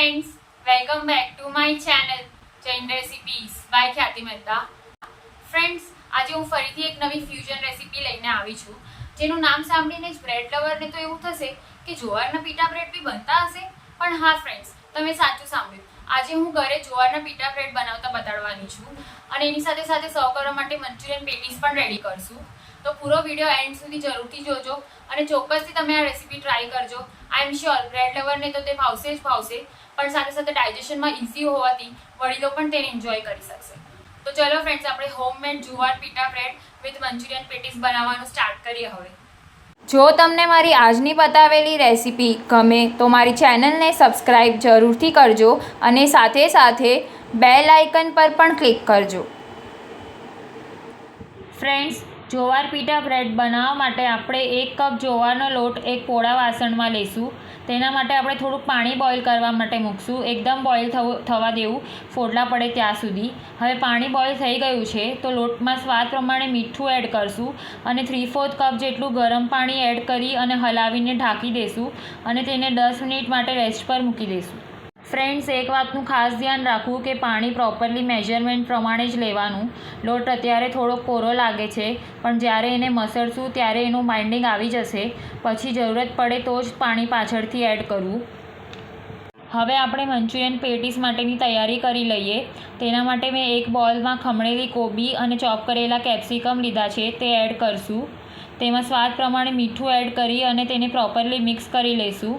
friends, welcome back to my channel Jain Recipes by ખ્યાતિ Mehta. Friends, આજે હું ફરીથી એક નવી ફ્યુઝન રેસીપી લઈને આવી છું, જેનું નામ સાંભળીને જ બ્રેડ લવરને તો એવું થશે કે જુવારના પીટા બ્રેડ બી બનતા હશે. પણ હા ફ્રેન્ડ્સ, તમે સાચું સાંભળ્યું. આજે હું ઘરે જુવારના પીટા બ્રેડ બનાવતા બતાડવાની છું અને એની સાથે સાથે સર્વ કરવા માટે મંચુરિયન પેટીસ પણ રેડી કરશું. તો પૂરો વિડીયો એન્ડ સુધી જરૂરથી જોજો અને ચોક્કસથી તમે આ રેસીપી ટ્રાય કરજો. આઈ એમ શ્યોર બ્રેડ લવરને તો તે ભાવશે જ ભાવશે, પણ સાથે સાથે ડાયજેશનમાં ઇઝી હોવાથી વડીલો પણ તેને એન્જોય કરી શકશે. તો ચલો ફ્રેન્ડ્સ, આપણે હોમમેડ જુવાર પીટા બ્રેડ વિથ મંચુરિયન પેટીસ બનાવવાનું સ્ટાર્ટ કરીએ હવે. જો તમને મારી આજની બતાવેલી રેસીપી ગમે તો મારી ચેનલને સબસ્ક્રાઈબ જરૂરથી કરજો અને સાથે સાથે બેલ આઇકન પર પણ ક્લિક કરજો. ફ્રેન્ડ્સ, જુવાર પીટા બ્રેડ બનાવવા માટે આપણે 1 કપ જુવારનો લોટ એક પોળા વાસણમાં લઈશું. તેના માટે આપણે થોડુંક પાણી બોઇલ કરવા માટે મૂકશું. એકદમ બોઇલ થવા દેવું, ફોડલા પડે ત્યાં સુધી. હવે પાણી બોઇલ થઈ ગયું છે તો લોટમાં સ્વાદ પ્રમાણે મીઠું એડ કરશું અને 3/4 કપ જેટલું ગરમ પાણી એડ કરી અને હલાવીને ઢાંકી દઈશું અને તેને 10 મિનિટ માટે રેસ્ટ પર મૂકી દઈશું. ફ્રેન્ડ્સ, એક વાતનું ખાસ ધ્યાન રાખવું કે પાણી પ્રોપરલી મેજરમેન્ટ પ્રમાણે જ લેવાનું. લોટ અત્યારે થોડોક કોરો લાગે છે, પણ જ્યારે એને મસળશું ત્યારે એનું બાઇન્ડિંગ આવી જશે. પછી જરૂરત પડે તો જ પાણી પાછળથી એડ કરવું. હવે આપણે મંચુરિયન પેટીસ માટેની તૈયારી કરી લઈએ. તેના માટે મેં એક બોલમાં ખમણેલી કોબી અને ચોપ કરેલા કેપ્સિકમ લીધા છે, તે એડ કરશું. તેમાં સ્વાદ પ્રમાણે મીઠું એડ કરી અને તેને પ્રોપરલી મિક્સ કરી લઈશું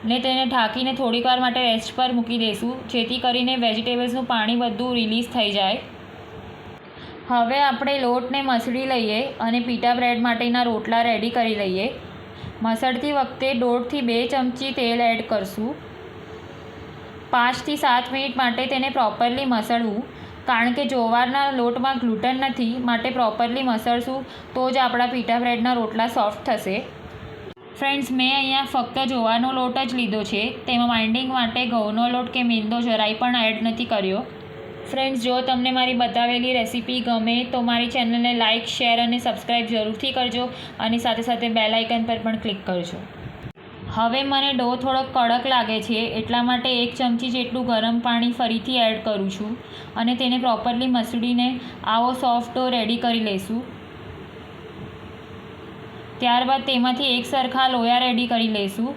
ને તેને ઢાંકીને થોડીક વાર માટે રેસ્ટ પર મૂકી દઈશું, જેથી કરીને વેજીટેબલ્સનું પાણી બધું રિલીઝ થઈ જાય. હવે આપણે લોટને મસળી લઈએ અને પીટા બ્રેડ માટેના રોટલા રેડી કરી લઈએ. મસળતી વખતે 1.5 થી 2 ચમચી તેલ એડ કરશું. 5 થી 7 મિનિટ માટે તેને પ્રોપરલી મસળવું, કારણ કે જુવારના લોટમાં ગ્લુટન નથી, માટે પ્રોપરલી મસળશું તો જ આપણા પીટા બ્રેડના રોટલા સોફ્ટ થશે. ફ્રેન્ડ્સ, મેં અહીંયા ફક્ત જુવારનો લોટ જ લીધો છે. તેમાં બાઇન્ડિંગ માટે ઘઉંનો લોટ કે મેંદો જરાય પણ એડ નથી કર્યો. ફ્રેન્ડ્સ, જો તમને મારી બતાવેલી રેસીપી ગમે તો મારી ચેનલને લાઇક, શેર અને સબસ્ક્રાઈબ જરૂરથી કરજો અને સાથે સાથે બેલ આઇકન પર પણ ક્લિક કરજો. હવે મને ડો થોડોક કડક લાગે છે, એટલા માટે 1 ચમચી જેટલું ગરમ પાણી ફરીથી એડ કરું છું અને તેને પ્રોપરલી મસળીને આવો સોફ્ટ ડો રેડી કરી લઈશું. ત્યારબાદ તેમાંથી એક સરખા લોયા રેડી કરી લઈશું.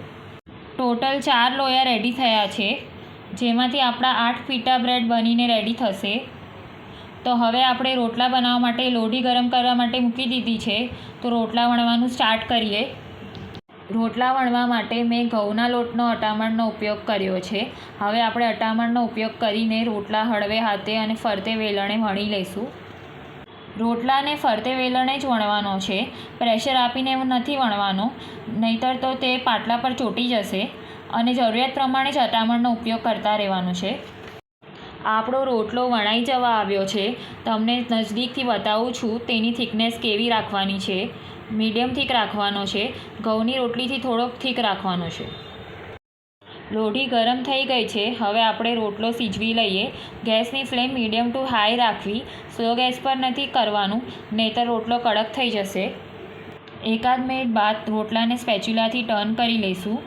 ટોટલ 4 લોયા રેડી થયા છે, જેમાંથી આપણા 8 પીટા બ્રેડ બનીને રેડી થશે. તો હવે આપણે રોટલા બનાવવા માટે લોઢી ગરમ કરવા માટે મૂકી દીધી છે, તો રોટલા વણવાનું સ્ટાર્ટ કરીએ. રોટલા વણવા માટે મેં ઘઉંના લોટનો અટામણનો ઉપયોગ કર્યો છે. હવે આપણે અટામણનો ઉપયોગ કરીને રોટલા હળવે હાથે અને ફરતે વેલણે વણી લઈશું. રોટલાને ફરતે વેલણે જ વણવાનો છે, પ્રેશર આપીને નથી વણવાનો, નહીંતર તો તે પાટલા પર ચોંટી જશે. અને જરૂરિયાત પ્રમાણે જ અટામણનો ઉપયોગ કરતા રહેવાનું છે. આપણો રોટલો વણાઈ જવા આવ્યો છે. તમને નજદીકથી બતાવું છું તેની થિકનેસ કેવી રાખવાની છે. મીડિયમ થીક રાખવાનો છે. ઘઉંની રોટલીથી થોડોક થીક રાખવાનો છે. લોઢી ગરમ થઈ ગઈ છે. હવે આપણે રોટલો સીજવી લઈએ. ગેસની ફ્લેમ મીડિયમ ટુ હાઈ રાખવી, સ્લો ગેસ પર નથી કરવાનું, નહીંતર રોટલો કડક થઈ જશે. 1 મિનિટ બાદ રોટલાને સ્પેચ્યુલાથી ટર્ન કરી લઈશું.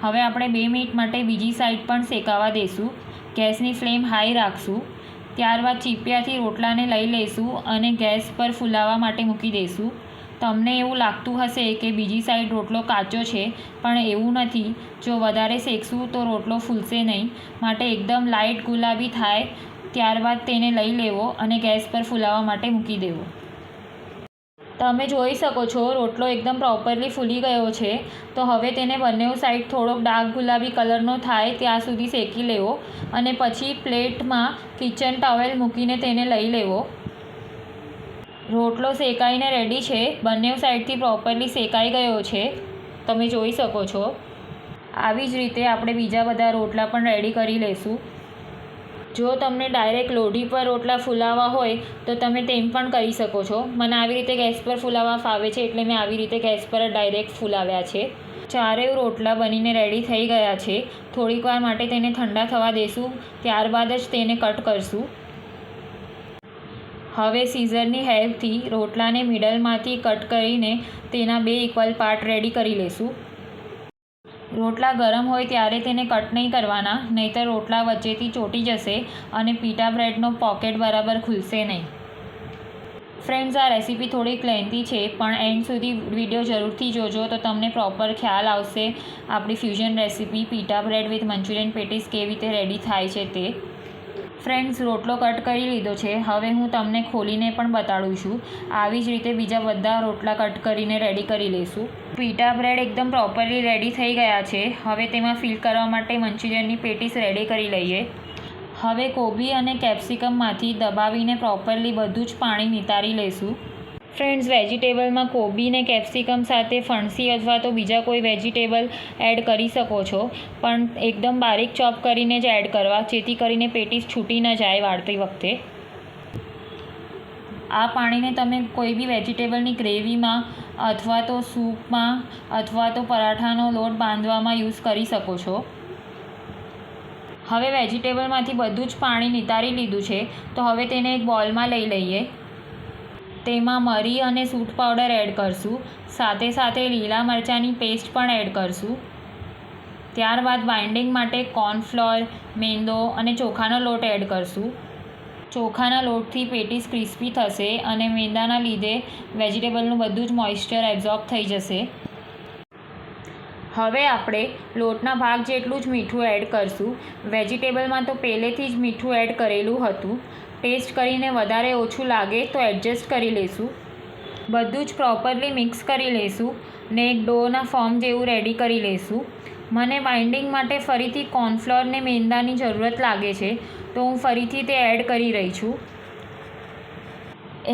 હવે આપણે 2 મિનિટ માટે બીજી સાઈડ પણ શેકાવા દઈશું. ગેસની ફ્લેમ હાઈ રાખશું. ત્યારબાદ ચીપિયાથી રોટલાને લઈ લઈશું અને ગેસ પર ફૂલાવવા માટે મૂકી દઈશું. તમને એવું લાગતું હશે કે બીજી સાઈડ રોટલો કાચો છે, પણ એવું નથી. જો વધારે શેકશું તો રોટલો ફૂલશે નહીં, માટે એકદમ લાઇટ ગુલાબી થાય ત્યારબાદ તેને લઈ લેવો અને ગેસ પર ફૂલાવવા માટે મૂકી દેવો. તમે જોઈ શકો છો રોટલો એકદમ પ્રોપરલી ફૂલી ગયો છે. તો હવે તેને બંને સાઈડ થોડોક ડાર્ક ગુલાબી કલરનો થાય ત્યાં સુધી શેકી લેવો અને પછી પ્લેટમાં કિચન ટોવેલ મૂકીને તેને લઈ લેવો. રોટલો શેકાઈને રેડી છે. બંને સાઈડથી પ્રોપરલી શેકાઈ ગયો છે, તમે જોઈ શકો છો. આવી જ રીતે આપણે બીજા બધા રોટલા પણ રેડી કરી લઈશું. જો તમને ડાયરેક્ટ લોઢી પર રોટલા ફૂલાવવા હોય તો તમે તેમ પણ કરી શકો છો. મને આવી રીતે ગેસ પર ફૂલાવવા ફાવે છે, એટલે મેં આવી રીતે ગેસ પર ડાયરેક્ટ ફૂલાવ્યા છે. ચારેય રોટલા બનીને રેડી થઈ ગયા છે. થોડીક વાર માટે તેને ઠંડા થવા દઈશું, ત્યારબાદ જ તેને કટ કરશું. હવે સીઝરની હેલ્પથી રોટલાને મિડલમાંથી કટ કરીને તેના 2 ઇક્વલ પાર્ટ રેડી કરી લઈશું. રોટલા ગરમ હોય ત્યારે તેને કટ નહીં કરવાના, નહીંતર રોટલા વચ્ચેથી ચોંટી જશે અને પીટા બ્રેડનો પોકેટ બરાબર ખુલશે નહીં. ફ્રેન્ડ્સ, આ રેસીપી થોડીક લેન્થી છે, પણ એન્ડ સુધી વિડીયો જરૂરથી જોજો તો તમને પ્રોપર ખ્યાલ આવશે આપણી fusion recipe pita bread with Manchurian patties કેવી રીતે રેડી થાય છે તે. ફ્રેન્ડ્સ, રોટલો કટ કરી લીધો છે. હવે હું તમને ખોલીને પણ બતાડું છું. આવી જ રીતે બીજા બધા રોટલા કટ કરીને રેડી કરી લઈશું. પીટા બ્રેડ એકદમ પ્રોપરલી રેડી થઈ ગયા છે. હવે તેમાં ફિલ કરવા માટે મંચુરિયનની પેટીસ રેડી કરી લઈએ. હવે કોબી અને કેપ્સિકમમાંથી દબાવીને પ્રોપરલી બધું જ પાણી નિતારી લઈશું. ફ્રેન્ડ્સ, વેજીટેબલમાં કોબી ને કેપ્સિકમ સાથે ફણસી અથવા તો બીજા કોઈ વેજીટેબલ એડ કરી શકો છો, પણ એકદમ બારીક ચોપ કરીને જ એડ કરવા, જેથી કરીને પેટીસ છૂટી ન જાય વાળતી વખતે. આ પાણીને તમે કોઈ બી વેજીટેબલની ગ્રેવીમાં અથવા તો સૂપમાં અથવા તો પરાઠાનો લોટ બાંધવામાં યુઝ કરી શકો છો. હવે વેજીટેબલમાંથી બધું જ પાણી નિતારી લીધું છે, તો હવે તેને એક બોલમાં લઈ લઈએ. તેમાં મરી અને સૂંઠ પાવડર એડ કરશું. સાથે સાથે લીલા મરચાંની પેસ્ટ પણ એડ કરશું. ત્યારબાદ બાઇન્ડિંગ માટે કોર્નફ્લોર, મેંદો અને ચોખાનો લોટ એડ કરશું. ચોખાના લોટથી પેટીસ ક્રિસ્પી થશે અને મેંદાના લીધે વેજીટેબલનું બધું જ મોઇસ્ચર એબ્ઝોર્બ થઈ જશે. હવે આપણે લોટના ભાગ જેટલું જ મીઠું એડ કરશું. વેજીટેબલમાં તો પહેલેથી જ મીઠું એડ કરેલું હતું. ટેસ્ટ કરીને વધારે ઓછું લાગે તો એડજસ્ટ કરી લઈશું. બધું જ પ્રોપરલી મિક્સ કરી લઈશું ને એક ડોના ફોર્મ જેવું રેડી કરી લઈશું. મને બાઇન્ડિંગ માટે ફરીથી કોર્નફ્લોર ને મેંદાની જરૂરત લાગે છે, તો હું ફરીથી તે એડ કરી રહી છું.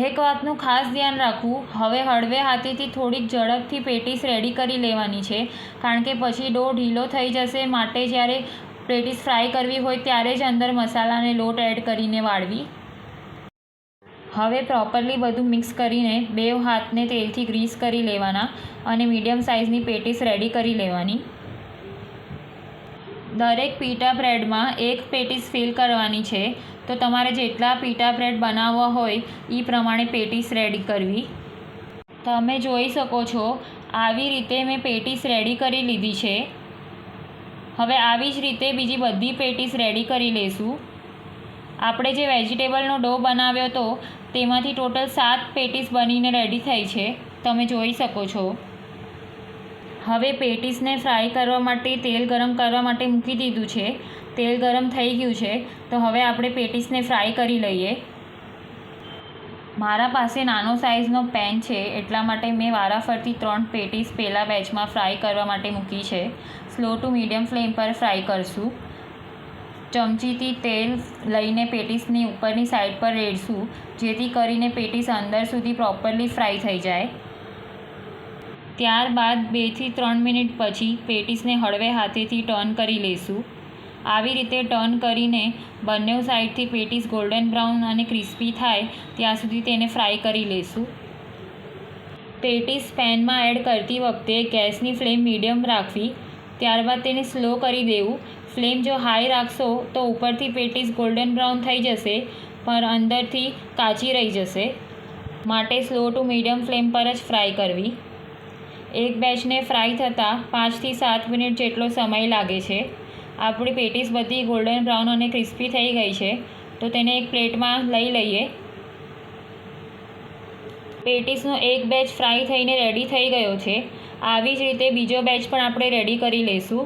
એક વાતનું ખાસ ધ્યાન રાખવું, હવે હળવે હાથેથી થોડીક ઝડપથી પેટીસ રેડી કરી લેવાની છે, કારણ કે પછી ડો ઢીલો થઈ જશે. માટે જ્યારે પેટીસ ફ્રાય કરવી હોય ત્યારે જ અંદર મસાલાને લોટ એડ કરીને વાળવી. હવે પ્રોપરલી બધું મિક્સ કરીને બે હાથને તેલથી ગ્રીસ કરી લેવાના અને મીડિયમ સાઇઝની પેટીસ રેડી કરી લેવાની. દરેક પીટા બ્રેડમાં એક પેટીસ ફિલ કરવાની છે, તો તમારે જેટલા પીટા બ્રેડ બનાવવા હોય એ પ્રમાણે પેટીસ રેડી કરવી. તમે જોઈ શકો છો આવી રીતે મેં પેટીસ રેડી કરી લીધી છે. હવે આવી જ રીતે બીજી બધી પેટીસ રેડી કરી લઈશું. આપણે જે વેજીટેબલનો ડો બનાવ્યો હતો તેમાંથી ટોટલ 7 પેટીસ બનીને રેડી થઈ છે, તમે જોઈ શકો છો. હવે પેટીસને ફ્રાય કરવા માટે તેલ ગરમ કરવા માટે મૂકી દીધું છે. તેલ ગરમ થઈ ગયું છે, તો હવે આપણે પેટીસને ફ્રાય કરી લઈએ. મારા પાસે નાનો સાઇઝનો પેન છે, એટલા માટે મેં વારાફરતી 3 પેટીસ પહેલાં બેચમાં ફ્રાય કરવા માટે મૂકી છે. સ્લો ટુ મીડિયમ ફ્લેમ પર ફ્રાય કરશું. ચમચીથી તેલ લઈને પેટીસની ઉપરની સાઈડ પર રેડશું, જેથી કરીને પેટીસ અંદર સુધી પ્રોપરલી ફ્રાય થઈ જાય. ત્યારબાદ 2 થી 3 મિનિટ પછી પેટીસને હળવે હાથેથી ટર્ન કરી લઈશું. આવી રીતે ટર્ન કરીને બંને સાઈડથી પેટીસ ગોલ્ડન બ્રાઉન અને ક્રિસ્પી થાય ત્યાં સુધી તેને ફ્રાય કરી લઈશું. પેટીસ પેનમાં એડ કરતી વખતે ગેસની ફ્લેમ મીડિયમ રાખવી. ત્યારબાદ તેને સ્લો કરી દેવું. ફ્લેમ જો હાઈ રાખશો તો ઉપરથી પેટીસ ગોલ્ડન બ્રાઉન થઈ જશે, પણ અંદરથી કાચી રહી જશે. માટે સ્લો ટુ મીડિયમ ફ્લેમ પર જ ફ્રાય કરવી. એક બેચને ફ્રાય થતાં 5 થી 7 મિનિટ જેટલો સમય લાગે છે. આપણી પેટીસ બધી ગોલ્ડન બ્રાઉન અને ક્રિસ્પી થઈ ગઈ છે, તો તેને એક પ્લેટમાં લઈ લઈએ. પેટીસનો એક બેચ ફ્રાય થઈને રેડી થઈ ગયો છે. આવી જ રીતે બીજો બેચ પણ આપણે રેડી કરી લઈશું.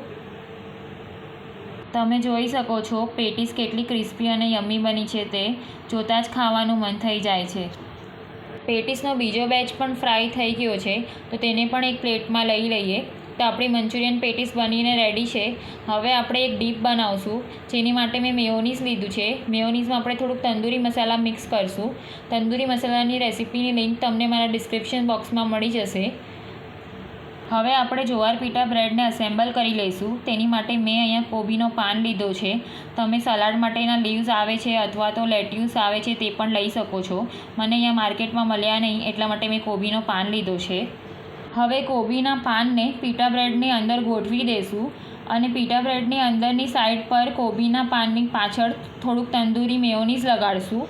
તમે જોઈ શકો છો પેટીસ કેટલી ક્રિસ્પી અને યમ્મી બની છે, તે જોતાં જ ખાવાનું મન થઈ જાય છે. પેટીસનો બીજો બેચ પણ ફ્રાય થઈ ગયો છે, તો તેને પણ એક પ્લેટમાં લઈ લઈએ. તો આપણી મંચુરિયન પેટીસ બનીને રેડી છે. હવે આપણે એક ડીપ બનાવશું, જેની માટે મેં મેયોનીઝ લીધું છે. મેયોનીઝમાં આપણે થોડુંક તંદૂરી મસાલા મિક્સ કરશું. તંદૂરી મસાલાની રેસીપીની લિંક તમને મારા ડિસ્ક્રિપ્શન બોક્સમાં મળી જશે. હવે આપણે જુવાર પીટા બ્રેડને અસેમ્બલ કરી લઈશું. તેની માટે મેં અહીંયા કોબીનો પાન લીધો છે. તમે સલાડ માટેના લીવ્સ આવે છે અથવા તો લેટ્યુસ આવે છે તે પણ લઈ શકો છો. મને અહીંયા માર્કેટમાં મળ્યા નહીં, એટલા માટે મેં કોબીનો પાન લીધો છે. હવે કોબીના પાનને પીટા બ્રેડની અંદર ગોઠવી દઈશું અને પીટા બ્રેડની અંદરની સાઈડ પર કોબીના પાનની પાછળ થોડુંક તંદૂરી મેયોનીઝ લગાડીશું.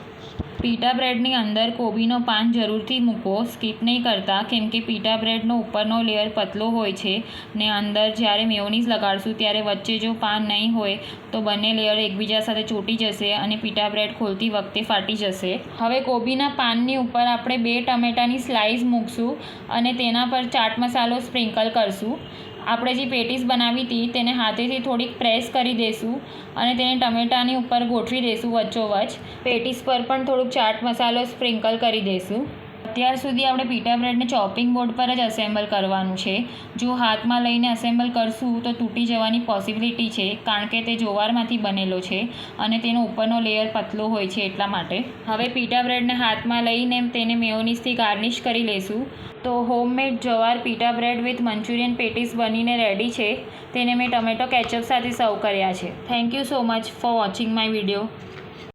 પીટા બ્રેડની અંદર કોબીનો પાન જરૂરથી મૂકો, સ્કીપ નહીં કરતા, કેમ કે પીટા બ્રેડનો ઉપરનો લેયર પતલો હોય છે ને અંદર જ્યારે મેયોનીઝ લગાડશું ત્યારે વચ્ચે જો પાન નહીં હોય તો બંને લેયર એકબીજા સાથે ચોંટી જશે અને પીટા બ્રેડ ખોલતી વખતે ફાટી જશે. હવે કોબીના પાનની ઉપર આપણે 2 ટમેટાની સ્લાઇસ મૂકશું અને તેના પર ચાટ મસાલો સ્પ્રિંકલ કરશું. આપણે જે પેટીસ બનાવી હતી તેને હાથેથી થોડીક પ્રેસ કરી દઈશું અને તેને ટમેટાની ઉપર ગોઠવી દઈશું વચ્ચોવચ્ચ. પેટીસ પર પણ થોડુંક ચાટ મસાલો સ્પ્રિંકલ કરી દઈશું. અત્યાર સુધી આપણે પીટા બ્રેડને ચોપિંગ બોર્ડ પર જ અસેમ્બલ કરવાનું છે. જો હાથમાં લઈને અસેમ્બલ કરશું તો તૂટી જવાની પોસિબિલિટી છે, કારણ કે તે જુવારમાંથી બનેલો છે અને તેનો ઉપરનો લેયર પતલો હોય છે એટલા માટે. હવે પીટા બ્રેડને હાથમાં લઈને તેને મેયોનીઝથી ગાર્નિશ કરી લઈશું. તો homemade jowar pita bread with Manchurian patties બનીને રેડી છે. તેને મેં ટમેટો કેચઅપ સાથે સર્વ કર્યા છે. Thank you so much for watching my video.